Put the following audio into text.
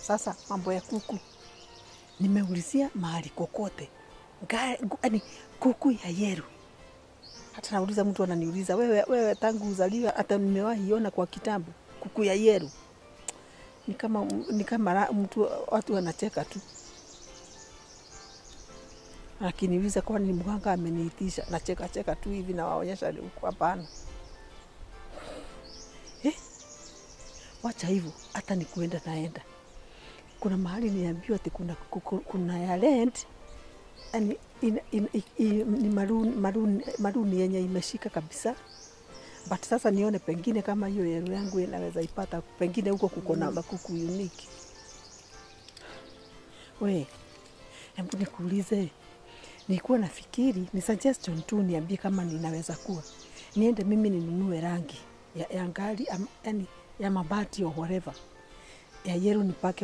Sasa mambo ya kuku nimeulizia mahali kokote. Yaani kuku ya yellow. Hata nauliza mtu ananiuliza wewe tangu uzaliwa hata nimewahi iona kwa kitabu kuku ya yellow. Ni kama mtu watu wanacheka tu. Akiniuliza kwani ni mganga ameniitisha, nacheka tu hivi na waonyesha huko hapana. Wacha hivyo hata ni kuenda naenda. Kuna mahali niambiwa ati kuna ya rent yani ni maruni yenye imeshika kabisa. But sasa nione pengine kama hiyo yellow yangu inaweza ipata pengine huko kuko na makuku unique. Hebu nikuulize. Nilikuwa nafikiri ni suggestion tu niambie kama ninaweza kuwa. Niende mimi ninunue rangi ya gari yani ya mabati au whatever. Ya yellow nipake